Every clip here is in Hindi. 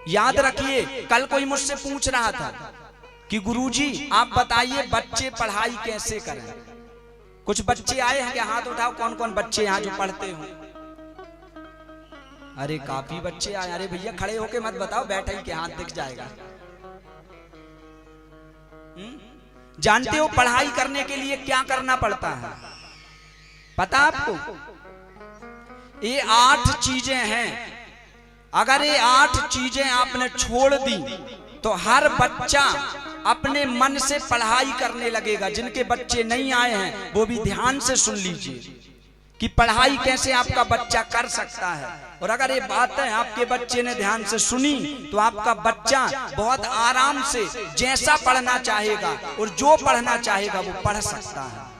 याद रखिए, कल कोई मुझसे पूछ रहा था कि गुरुजी आप बताइए बच्चे पढ़ाई कैसे करें। कुछ बच्चे आए हैं कि हाथ उठाओ, कौन कौन बच्चे यहाँ जो पढ़ते हो। अरे काफी बच्चे आए। अरे भैया खड़े होके मत बताओ, बैठे ही के हाथ दिख जाएगा। जानते हो पढ़ाई करने के लिए क्या करना पड़ता है? पता आपको? ये 8 चीजें हैं। अगर ये 8 चीजें आपने छोड़ दी तो हर बच्चा अपने मन से पढ़ाई करने लगेगा। जिनके बच्चे नहीं आए हैं वो भी ध्यान से सुन लीजिए कि पढ़ाई कैसे आपका बच्चा कर सकता है। और अगर ये बात है आपके बच्चे ने ध्यान से सुनी तो आपका बच्चा बहुत आराम से जैसा पढ़ना चाहेगा और जो पढ़ना चाहेगा वो पढ़ सकता है।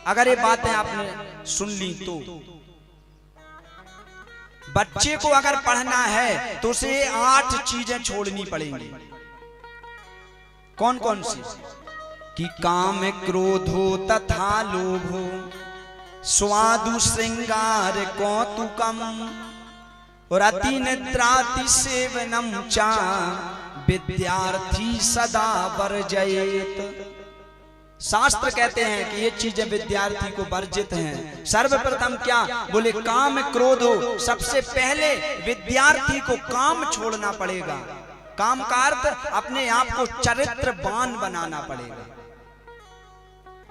अगर ये बातें आपने सुन ली तो बच्चे को अगर पढ़ना है तो उसे 8 चीजें छोड़नी पड़ेंगी। कौन कौन सी? कि काम क्रोधो तथा लोभो, स्वादु श्रृंगार कौतुकम, और अति निद्राति सेवनम चा विद्यार्थी सदा वर्जयेत। शास्त्र कहते हैं कि ये चीजें विद्यार्थी को वर्जित हैं। सर्वप्रथम क्या बोले? काम क्रोध हो। सबसे पहले विद्यार्थी को काम छोड़ना पड़ेगा। काम का अर्थ अपने आप को चरित्रवान बनाना पड़ेगा।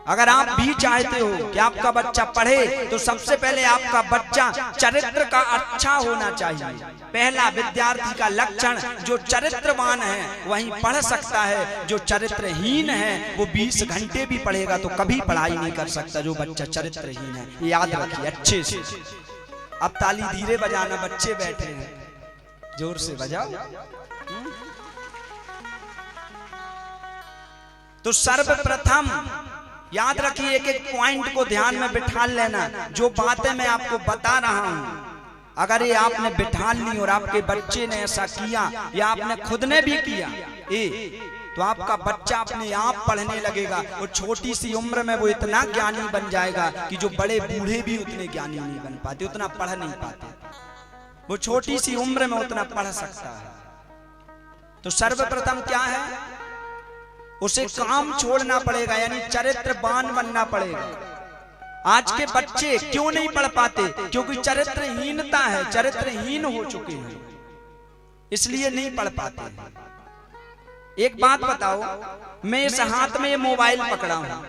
अगर आप भी चाहते हो कि आपका बच्चा पढ़े तो सबसे पहले आपका बच्चा चरित्र का अच्छा होना चाहिए। पहला विद्यार्थी का लक्षण, जो चरित्रवान है वही पढ़ सकता है। जो चरित्रहीन है वो 20 घंटे भी पढ़ेगा तो कभी पढ़ाई नहीं कर सकता। जो बच्चा चरित्रहीन है, ये याद रखिए अच्छे से। अब ताली धीरे बजाना, बच्चे बैठे हैं, जोर से बजाओ। तो सर्वप्रथम याद रखिए, एक एक पॉइंट को ध्यान में बिठा लेना। जो बातें मैं आपको बता रहा हूं, अगर ये आपने बिठा ली और आपके बच्चे ने ऐसा किया या आपने खुद ने भी किया तो आपका बच्चा अपने आप पढ़ने लगेगा। और छोटी सी उम्र में वो इतना ज्ञानी बन जाएगा कि जो बड़े बूढ़े भी उतने ज्ञानी नहीं बन पाते, उतना पढ़ नहीं पाते। वो छोटी सी उम्र में उतना पढ़ सकता है। तो सर्वप्रथम क्या है? उसे काम छोड़ना पड़ेगा, यानी चरित्रवान बनना पड़ेगा। आज के बच्चे क्यों नहीं पढ़ पाते? क्योंकि चरित्रहीनता है, चरित्रहीन हो चुके हैं, इसलिए नहीं पढ़ पाते। एक बात बताओ, मैं इस हाथ में ये मोबाइल पकड़ा हूं,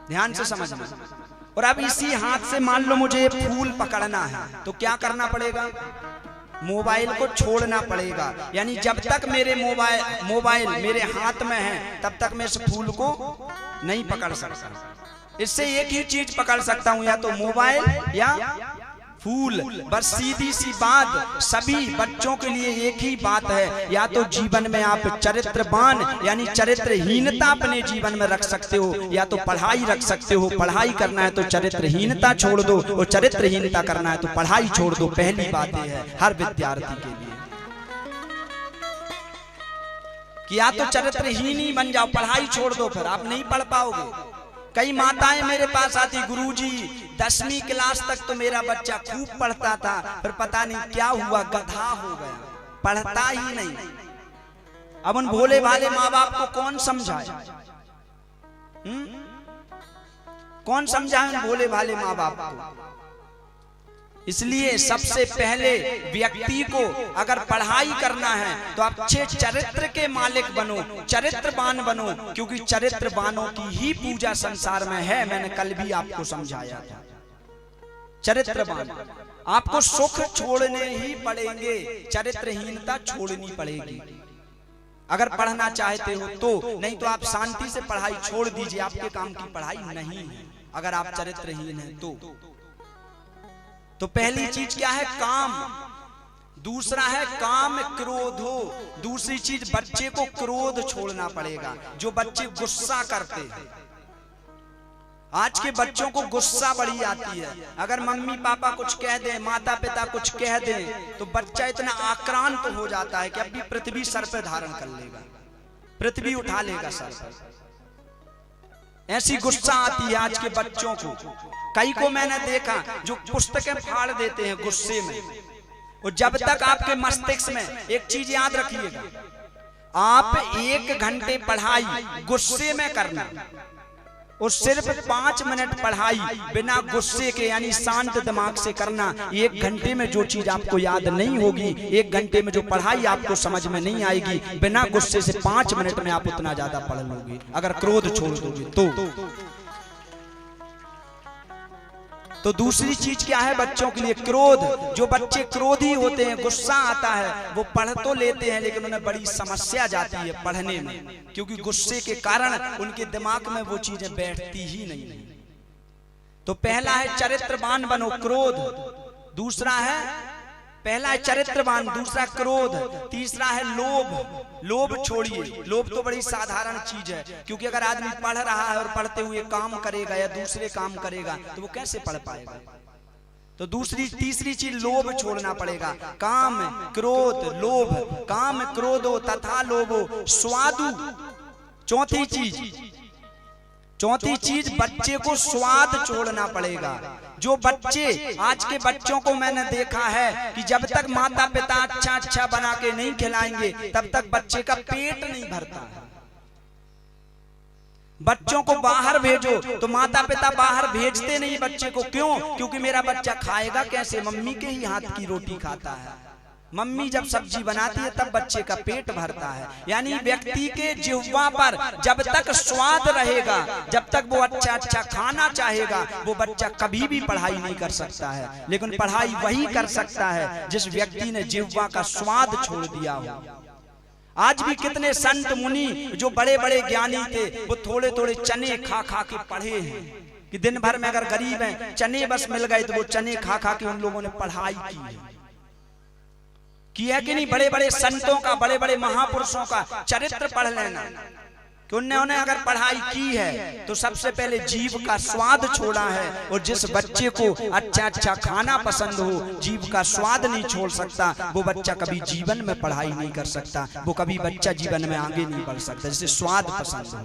ध्यान से समझना, और अब इसी हाथ से मान लो मुझे फूल पकड़ना है तो क्या करना पड़ेगा? मोबाइल को छोड़ना पड़ेगा। यानी जब तक मेरे मोबाइल मेरे हाथ में है तब तक मैं इस फूल को नहीं पकड़ सकता। इससे एक ही चीज पकड़ सकता हूं, या तो मोबाइल या फूल। बस सीधी सी बात, सभी बच्चों के लिए एक ही बात है, या तो जीवन में आप चरित्रवान यानी चरित्रहीनता अपने जीवन में रख सकते हो, या तो पढ़ाई रख सकते हो। पढ़ाई करना है तो चरित्रहीनता छोड़ दो, और चरित्रहीनता करना है तो पढ़ाई छोड़ दो। पहली बात यह है हर विद्यार्थी के लिए कि या तो चरित्रहीन ही बन जाओ, पढ़ाई छोड़ दो, फिर आप नहीं पढ़ पाओगे। कई माताएं मेरे पास आती, गुरुजी 10वीं क्लास तक तो मेरा बच्चा खूब पढ़ता था, फिर पता नहीं क्या हुआ, गधा हो गया, पढ़ता ही नहीं। अब उन भोले भाले माँ बाप को कौन समझाए? कौन समझाए उन भोले भाले माँ बाप को? इसलिए सबसे पहले व्यक्ति को अगर पढ़ाई करना है तो आप अच्छे चरित्र के मालिक बनो, चरित्रवान बनो, क्योंकि चरित्रवानों की ही पूजा संसार में है। मैंने कल भी आपको समझाया था। चरित्रवान, आपको सुख छोड़ने ही पड़ेंगे, चरित्रहीनता छोड़नी पड़ेगी अगर पढ़ना चाहते हो तो। नहीं तो आप शांति से पढ़ाई छोड़ दीजिए, आपके काम की पढ़ाई नहीं है अगर आप चरित्रहीन हैं तो पहली चीज क्या है? काम। दूसरा है काम क्रोधो। दूसरी चीज बच्चे को क्रोध छोड़ना पड़ेगा। जो बच्चे गुस्सा करते हैं, आज के बच्चों को गुस्सा बड़ी आती है। अगर मम्मी पापा कुछ कह दें, माता पिता कुछ कह दें तो बच्चा इतना आक्रांत हो जाता है कि अभी पृथ्वी सर पे धारण कर लेगा, पृथ्वी उठा लेगा सर पर। ऐसी गुस्सा आती है आज के बच्चों को। कई को मैंने देखा जो पुस्तकें फाड़ देते हैं गुस्से में। और जब तक आपके मस्तिष्क में एक चीज याद रखिएगा, आप 1 घंटे पढ़ाई गुस्से में करना और सिर्फ 5 मिनट पढ़ाई बिना गुस्से के यानी शांत दिमाग से करना। 1 घंटे में जो चीज आपको याद नहीं होगी, 1 घंटे में जो पढ़ाई आपको समझ में नहीं आएगी, बिना गुस्से से 5 मिनट में आप उतना ज्यादा पढ़ लोगे अगर क्रोध छोड़ दोगे तो दूसरी चीज क्या है बच्चों के लिए? क्रोध। जो बच्चे क्रोधी होते हैं, गुस्सा आता है, वो पढ़ तो लेते हैं लेकिन उन्हें बड़ी समस्या जाती है पढ़ने में, क्योंकि गुस्से के कारण उनके दिमाग में वो चीजें बैठती ही नहीं है। तो पहला है चरित्रवान बनो, क्रोध। दूसरा है, पहला है चरित्रवान, दूसरा क्रोध, तीसरा है लोभ। लोभ छोड़िए। लोभ तो बड़ी साधारण चीज है, क्योंकि अगर आदमी पढ़ रहा है और पढ़ते हुए काम करेगा या दूसरे काम करेगा तो वो कैसे पढ़ पाएगा? तो तीसरी चीज लोभ छोड़ना पड़ेगा। काम क्रोध लोभ, काम क्रोधो तथा लोभो स्वादु। चौथी चीज बच्चे को स्वाद छोड़ना पड़ेगा। जो बच्चे, आज के बच्चों को मैंने देखा है कि जब तक माता पिता अच्छा बना के नहीं खिलाएंगे तब तक बच्चे का पेट नहीं भरता है। बच्चों को बाहर भेजो तो माता पिता बाहर भेजते नहीं बच्चे को। क्यों? क्योंकि मेरा बच्चा खाएगा कैसे? मम्मी के ही हाथ की रोटी खाता है। मम्मी जब सब्जी बनाती है तब बच्चे का पेट भरता है। यानी व्यक्ति के जिह्वा पर जब तक स्वाद रहेगा, जब तक वो अच्छा खाना चाहेगा, वो बच्चा कभी भी पढ़ाई नहीं कर सकता है। लेकिन पढ़ाई वही कर सकता है जिस व्यक्ति ने जिह्वा का स्वाद छोड़ दिया हो। आज भी कितने संत मुनि जो बड़े बड़े ज्ञानी थे, वो थोड़े थोड़े चने खा खा के पढ़े हैं कि दिन भर में अगर गरीब हैं, चने बस मिल गए तो वो चने खा खा के उन लोगों ने पढ़ाई की है कि नहीं? बड़े बड़े संतों का, बड़े बड़े महापुरुषों का चरित्र पढ़ लेना कि उन्होंने अगर पढ़ाई की है तो सबसे पहले जीव का स्वाद छोड़ा है। और जिस बच्चे को अच्छा खाना पसंद हो, जीव का स्वाद नहीं छोड़ सकता, वो बच्चा कभी जीवन में पढ़ाई नहीं कर सकता, वो कभी बच्चा जीवन में आगे नहीं बढ़ सकता, जिसे स्वाद पसंद हो।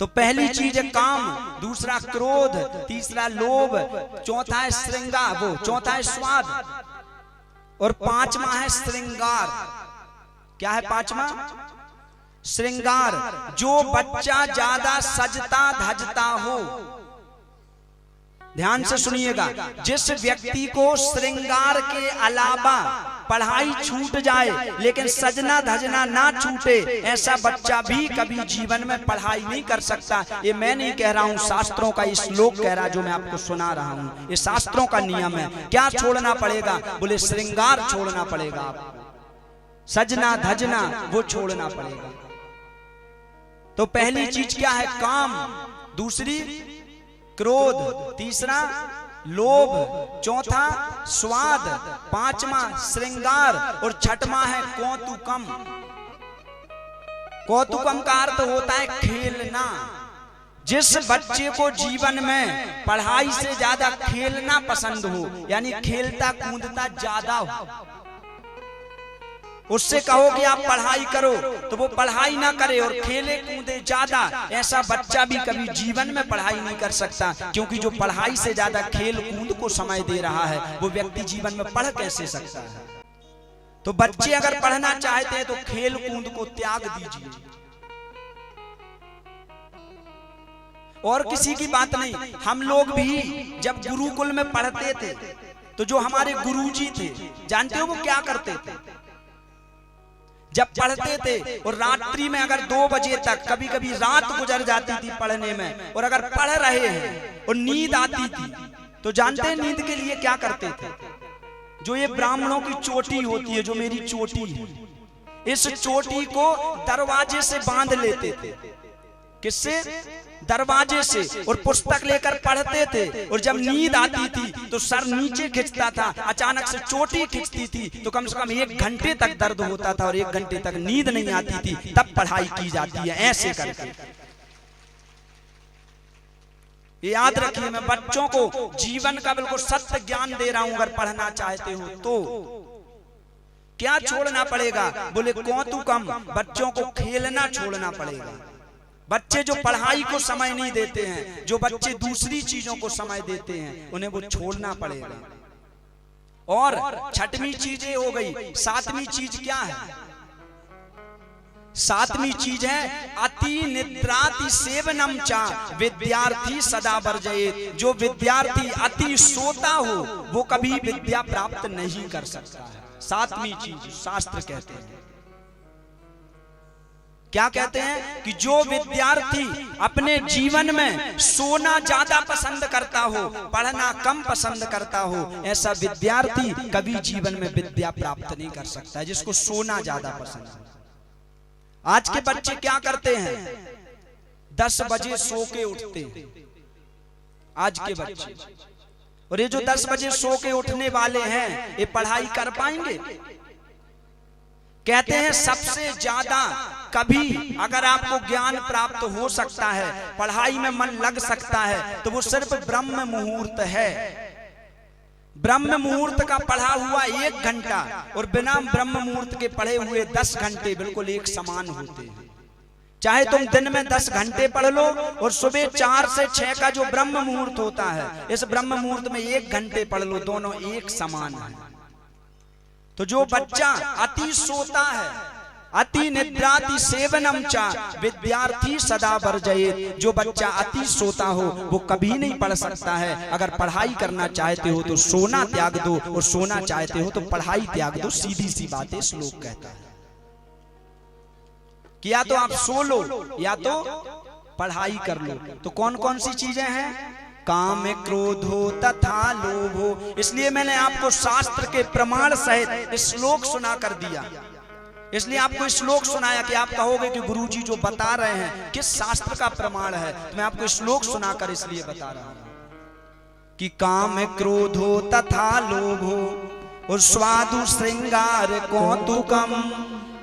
तो पहली चीज है काम, दूसरा क्रोध, तीसरा लोभ, चौथा है श्रृंगार, चौथा है स्वाद, और 5वां है श्रृंगार। क्या है 5वां? श्रृंगार। जो बच्चा ज्यादा सजता धजता हो, ध्यान से सुनिएगा, जिस व्यक्ति को श्रृंगार के अलावा पढ़ाई छूट जाए लेकिन सजना धजना ना छूटे, ऐसा बच्चा भी कभी जीवन में पढ़ाई नहीं कर सकता। ये मैं नहीं कह रहा हूँ, शास्त्रों का श्लोक कह रहा जो मैं आपको सुना रहा हूँ, ये शास्त्रों का नियम है। क्या छोड़ना पड़ेगा? बोले श्रृंगार छोड़ना पड़ेगा, आपको सजना धजना वो छोड़ना पड़ेगा। तो पहली चीज क्या है? काम, दूसरी क्रोध, तीसरा लोभ, चौथा स्वाद, 5वां श्रृंगार और 6वां है कौतुकम। कौतुकम का अर्थ होता है खेलना। जिस बच्चे को जीवन में पढ़ाई से ज्यादा खेलना पसंद हो, यानी खेलता कूदता ज्यादा हो, उससे कहो कि आप पढ़ाई करो तो वो पढ़ाई ना करे और खेले कूदे ज्यादा, ऐसा बच्चा भी कभी जीवन में पढ़ाई नहीं कर सकता। क्योंकि जो पढ़ाई से ज्यादा खेल कूद को समय दे रहा है, वो व्यक्ति जीवन में पढ़ कैसे सकता है? तो बच्चे अगर पढ़ना चाहते हैं तो खेल कूद को त्याग दीजिए। और किसी की बात नहीं, हम लोग भी जब गुरुकुल में पढ़ते थे तो जो हमारे गुरुजी थे, जानते हो वो क्या करते थे? जब पढ़ते थे और रात्रि में अगर 2 बजे तक, कभी कभी रात गुजर जाती थी पढ़ने में, और अगर पढ़ रहे हैं और नींद आती थी तो जानते हैं नींद के लिए क्या करते थे? जो ये ब्राह्मणों की चोटी होती है, जो मेरी चोटी है, इस चोटी को दरवाजे से बांध लेते थे। किससे? दरवाजे से। और पुस्तक लेकर पढ़ते थे, और जब नींद आती थी तो सर नीचे खिंचता था, अचानक से चोटी खिंचती थी तो कम से कम 1 घंटे तक दर्द होता था और 1 घंटे तक नींद नहीं आती थी, तब पढ़ाई की जाती है ऐसे करके। ये याद रखिए, मैं बच्चों को जीवन का बिल्कुल सत्य ज्ञान दे रहा हूं। अगर पढ़ना चाहते हो तो क्या छोड़ना पड़ेगा? बोले कौतुकम, बच्चों को खेलना छोड़ना पड़ेगा। बच्चे जो पढ़ाई को समय नहीं देते हैं, जो बच्चे दूसरी चीजों को समय देते हैं, उन्हें वो छोड़ना पड़ेगा। और छठवीं चीज ये हो गई। सातवीं चीज क्या है? सातवीं चीज है अति निद्राति सेवनम चा विद्यार्थी सदा वर्जयेत। जो विद्यार्थी अति सोता हो वो कभी विद्या प्राप्त नहीं कर सकता है। सातवीं चीज शास्त्र कहते हैं, क्या कहते हैं कि जो विद्यार्थी अपने जीवन में सोना ज्यादा पसंद करता हो, पढ़ना कम पसंद करता हो, ऐसा विद्यार्थी कभी जीवन में विद्या प्राप्त नहीं कर सकता है, जिसको सोना ज्यादा पसंद है। आज के बच्चे क्या करते हैं? 10 बजे सो के उठते हैं आज के बच्चे। और ये जो 10 बजे सो के उठने वाले हैं, ये पढ़ाई कर पाएंगे? कहते हैं सबसे ज्यादा कभी अगर आपको ज्ञान प्राप्त हो सकता है, पढ़ाई में मन लग सकता है, तो वो सिर्फ ब्रह्म मुहूर्त है। ब्रह्म मुहूर्त का पढ़ा हुआ 1 घंटा और बिना ब्रह्म मुहूर्त के पढ़े हुए 10 घंटे बिल्कुल एक समान होते हैं। चाहे तुम दिन में 10 घंटे पढ़ लो और सुबह 4 से 6 का जो ब्रह्म मुहूर्त होता है, इस ब्रह्म मुहूर्त में 1 घंटे पढ़ लो, दोनों एक समान है। तो जो बच्चा अति सोता है, अति निद्राति सेवनम चा विद्यार्थी सदा वर्जयेत। जो बच्चा अति सोता हो वो कभी नहीं पढ़ सकता है। अगर पढ़ाई करना चाहते हो तो सोना त्याग दो, और सोना चाहते हो तो पढ़ाई त्याग दो। सीधी सी बात है, श्लोक कहता है कि या तो आप सो लो या तो पढ़ाई कर लो। तो कौन कौन सी चीजें हैं? काम, क्रोधो तथा लोभो। इसलिए मैंने आपको शास्त्र के प्रमाण सहित श्लोक सुना कर दिया। इसलिए आपको श्लोक सुनाया कि आप कहोगे कि गुरुजी जो बता रहे हैं किस शास्त्र का प्रमाण है। तो मैं आपको श्लोक सुनाकर इसलिए बता रहा हूं कि काम, क्रोधो तथा लोभो और स्वादु श्रृंगार कौतुकम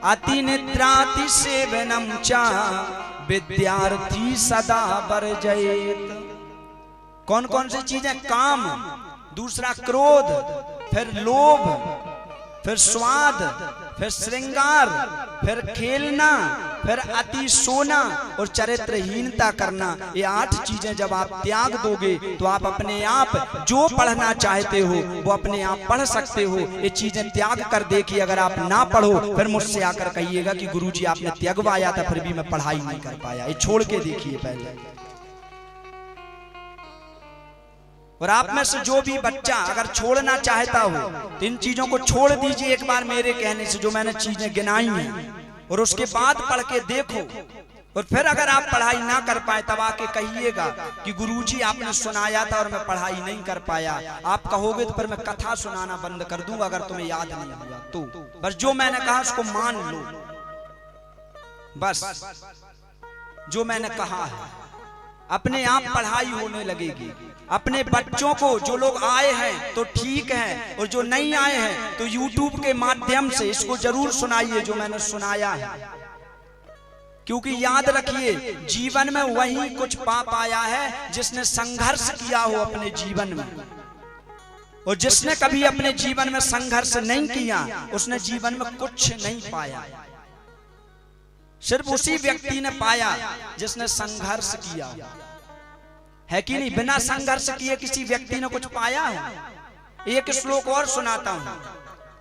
अति निद्राति सेवनम चा विद्यार्थी सदा वर्जयेत। कौन कौन सी चीजें? काम, दूसरा क्रोध, फिर लोभ, फिर स्वाद, फिर श्रृंगार, फिर खेलना, फिर अति सोना और चरित्रहीनता करना। ये 8 चीजें जब आप त्याग दोगे तो आप अपने आप जो पढ़ना चाहते हो वो अपने आप पढ़ सकते हो। ये चीजें त्याग कर देखिए। अगर आप ना पढ़ो फिर मुझसे आकर कहिएगा कि गुरुजी आपने त्यागवाया था फिर भी मैं पढ़ाई नहीं कर पाया। ये छोड़ के देखिए पहले। और आप में से जो भी बच्चा अगर छोड़ना चाहता हो तो इन चीजों को छोड़ दीजिए एक बार मेरे कहने से, जो मैंने चीजें गिनाई हैं, और उसके बाद पढ़ के देखो। और फिर अगर आप पढ़ाई ना कर पाए तब आके कहिएगा कि गुरुजी आपने सुनाया था और मैं पढ़ाई नहीं कर पाया। आप कहोगे तो फिर मैं कथा सुनाना बंद कर दूंगा अगर तुम्हें याद नहीं हुआ तो। बस जो मैंने कहा उसको मान लो, बस जो मैंने कहा है। अपने आप पढ़ाई होने लगेगी। अपने बच्चों को, जो लोग आए हैं तो ठीक है, और जो नहीं आए हैं तो YouTube के माध्यम से इसको जरूर सुनाइए जो मैंने सुनाया है। क्योंकि याद रखिए जीवन में वही कुछ पा पाया है जिसने संघर्ष किया हो अपने जीवन में, और जिसने कभी अपने जीवन में संघर्ष नहीं किया उसने जीवन में कुछ नहीं पाया। सिर्फ उसी व्यक्ति ने पाया जिसने संघर्ष किया है कि नहीं। बिना संघर्ष किए किसी व्यक्ति ने कुछ पाया है? एक श्लोक और सुनाता हूं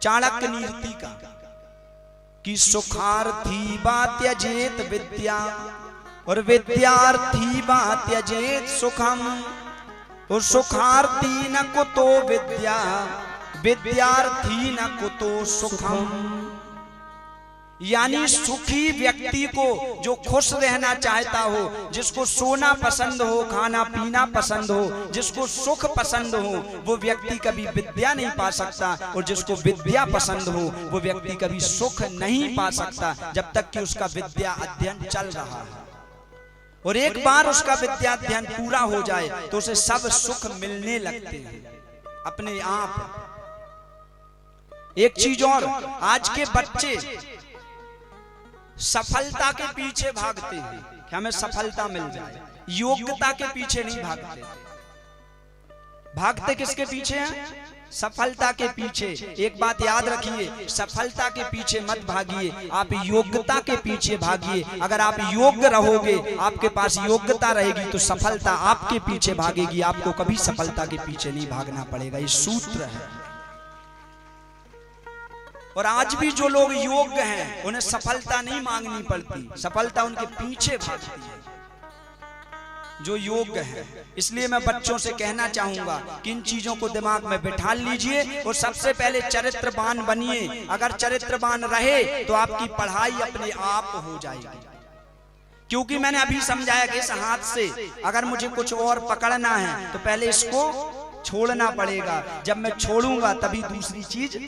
चाणक्य नीति का कि सुखार्थी बा त्यजेत विद्या और विद्यार्थी बा त्यजेत सुखम और सुखार्थी न कुतो विद्या विद्यार्थी न कुतो सुखम। यानी सुखी व्यक्ति को, जो खुश रहना चाहता हो, जिसको सोना पसंद हो, खाना पीना पसंद हो, जिसको सुख पसंद हो, वो व्यक्ति कभी विद्या नहीं पा सकता। और जिसको विद्या पसंद हो वो व्यक्ति कभी सुख नहीं पा सकता जब तक कि उसका विद्या अध्ययन चल रहा है। और एक बार उसका विद्या अध्ययन पूरा हो जाए तो उसे सब सुख मिलने लगते हैं अपने आप। एक चीज और, आज के बच्चे सफलता के पीछे भागते हैं कि हमें सफलता मिल जाए, योग्यता के पीछे नहीं भागते। भागते किसके पीछे हैं? सफलता के पीछे। एक बात याद रखिए, सफलता के पीछे मत भागिए, आप योग्यता के पीछे भागिए। अगर आप योग्य रहोगे, आपके पास योग्यता रहेगी तो सफलता आपके पीछे भागेगी, आपको कभी सफलता के पीछे नहीं भागना पड़ेगा। ये सूत्र है। और आज भी जो लोग योग्य हैं उन्हें सफलता नहीं मांगनी पड़ती, सफलता उनके पीछे भागती है जो योग्य है। इसलिए मैं बच्चों से कहना चाहूंगा कि इन चीजों को दिमाग में बिठा लीजिए और सबसे पहले चरित्रवान बनिए। अगर चरित्रवान रहे तो आपकी पढ़ाई अपने आप हो जाएगी। क्योंकि मैंने अभी समझाया कि इस हाथ से अगर मुझे कुछ और पकड़ना है तो पहले इसको छोड़ना पड़ेगा। जब मैं छोड़ूंगा तभी दूसरी चीज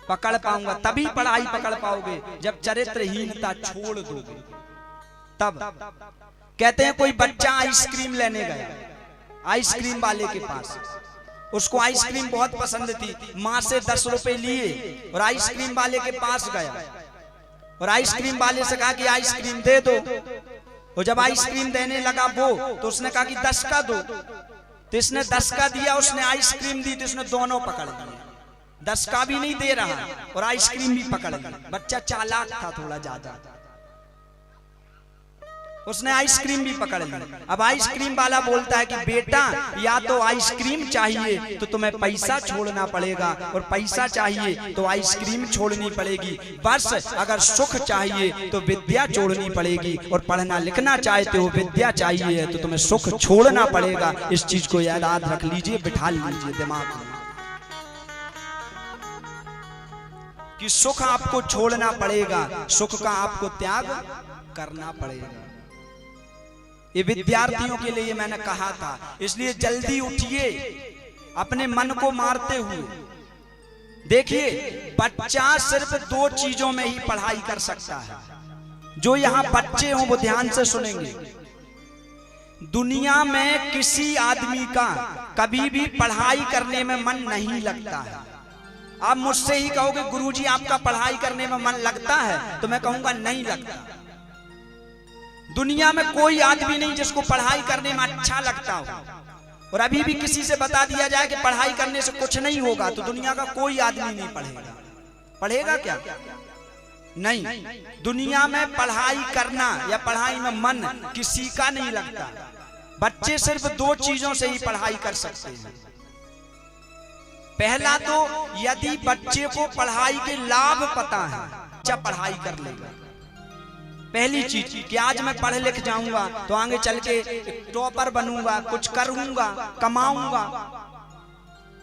पकड़ पाऊंगा, तभी पढ़ाई पकड़ पाओगे। जब चरित्रहीनता छोड़ दोगे तब। कहते हैं कोई बच्चा आइसक्रीम लेने गया आइसक्रीम वाले के पास, उसको आइसक्रीम बहुत पसंद थी, माँ से 10 रुपए लिए और आइसक्रीम वाले के पास गया और आइसक्रीम वाले से कहा कि आइसक्रीम दे दो। और जब आइसक्रीम देने लगा वो, तो उसने कहा कि 10 का दो, तो इसने 10 का दिया, उसने आइसक्रीम दी तो इसने दोनों पकड़ लिए। 10 का भी नहीं दे रहा और आइसक्रीम भी पकड़ ली। बच्चा चालाक था थोड़ा ज्यादा, उसने आइसक्रीम भी पकड़ ली। अब आइसक्रीम वाला बोलता है कि बेटा या तो आइसक्रीम चाहिए तो तुम्हें पैसा छोड़ना पड़ेगा, और पैसा चाहिए तो आइसक्रीम छोड़नी पड़ेगी। बस अगर सुख चाहिए तो विद्या छोड़नी पड़ेगी, और पढ़ना लिखना चाहते हो विद्या चाहिए तो तुम्हें सुख छोड़ना पड़ेगा। इस चीज को याद रख लीजिए, बिठा लीजिए दिमाग में कि सुख आपको छोड़ना पड़ेगा, सुख का आपको त्याग करना पड़ेगा। ये विद्यार्थियों के लिए मैंने कहा था। इसलिए जल्दी उठिए अपने मन को मारते हुए। देखिए बच्चा सिर्फ 2 चीजों में ही पढ़ाई कर सकता है। जो यहाँ बच्चे हों वो ध्यान से सुनेंगे। दुनिया में किसी आदमी का कभी भी पढ़ाई करने में मन नहीं लगता है। आप मुझसे ही कहोगे गुरुजी आपका पढ़ाई करने में मन लगता है, तो मैं कहूंगा नहीं लगता। दुनिया में कोई आदमी नहीं जिसको पढ़ाई करने में अच्छा लगता हो। और अभी भी किसी से बता दिया जाए कि पढ़ाई करने से कुछ नहीं होगा, तो दुनिया का कोई आदमी नहीं पढ़ेगा। पढ़ेगा क्या? नहीं। दुनिया में पढ़ाई करना या पढ़ाई में मन किसी का नहीं लगता। बच्चे सिर्फ 2 चीजों से ही पढ़ाई कर सकते हैं। पहला तो यदि बच्चे को पढ़ाई के लाभ पता है, बच्चा पढ़ाई कर लेगा। पहली चीज कि आज मैं पढ़ लिख जाऊंगा तो आगे चल के टॉपर बनूंगा, कुछ करूंगा, कमाऊंगा।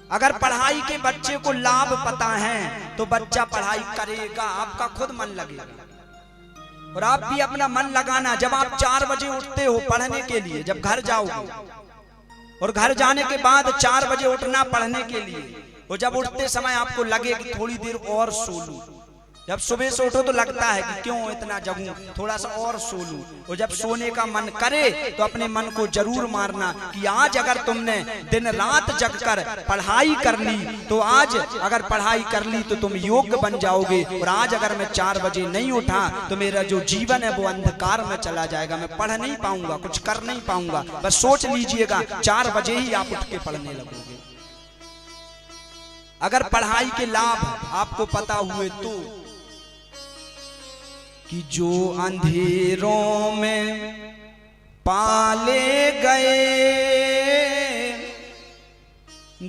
अगर पढ़ाई के बच्चे को लाभ पता है तो बच्चा पढ़ाई करेगा, आपका खुद मन लगेगा। और आप भी अपना मन लगाना। जब आप 4 बजे उठते हो पढ़ने के लिए, जब घर जाओगे, और घर जाने के बाद 4 बजे उठना पढ़ने के लिए, और जब उठते समय आपको लगे कि थोड़ी देर और सो लूं, जब सुबह से उठो तो लगता है कि क्यों इतना जगूं, थोड़ा सा और सो लूं, और जब सोने का मन करे तो अपने मन को जरूर मारना कि आज अगर तुमने दिन रात जगकर पढ़ाई कर ली, तो आज अगर पढ़ाई कर ली तो तुम योग्य बन जाओगे। और आज अगर मैं 4 बजे नहीं उठा तो मेरा जो जीवन है वो अंधकार में चला जाएगा, मैं पढ़ नहीं पाऊंगा, कुछ कर नहीं पाऊंगा। बस सोच लीजिएगा 4 बजे ही आप उठ के पढ़ने लगोगे। अगर पढ़ाई के लाभ आपको पता हुए तो कि जो अंधेरों में पाले गए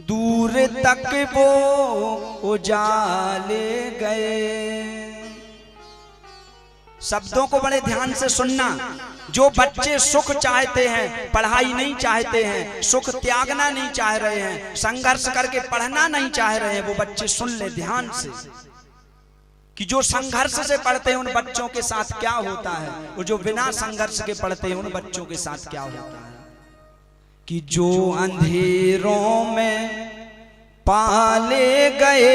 दूर तक वो उजाले गए। शब्दों को बड़े ध्यान से सुनना। जो बच्चे सुख चाहते हैं, पढ़ाई नहीं चाहते हैं, सुख त्यागना नहीं चाह रहे हैं, संघर्ष करके पढ़ना नहीं चाह रहे हैं, वो बच्चे सुन ले ध्यान से कि जो संघर्ष से पढ़ते हैं उन बच्चों के साथ क्या होता है, और जो बिना संघर्ष के पढ़ते हैं उन बच्चों के साथ क्या होता है। कि जो अंधेरों में पाले गए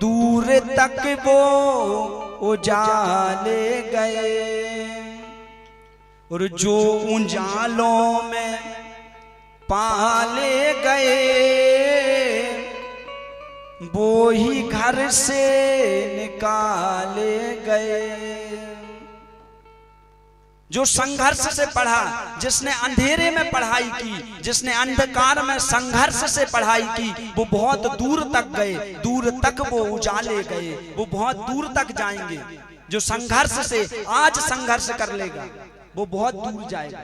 दूर तक वो उजाले गए, और जो उजालों में पाले गए वो ही घर से निकाले गए। जो संघर्ष से पढ़ा, जिसने अंधेरे में पढ़ाई की, जिसने अंधकार में संघर्ष से पढ़ाई की, वो बहुत दूर तक गए, दूर तक वो उजाले गए, वो बहुत दूर तक जाएंगे। जो संघर्ष से आज संघर्ष कर लेगा वो बहुत दूर जाएगा।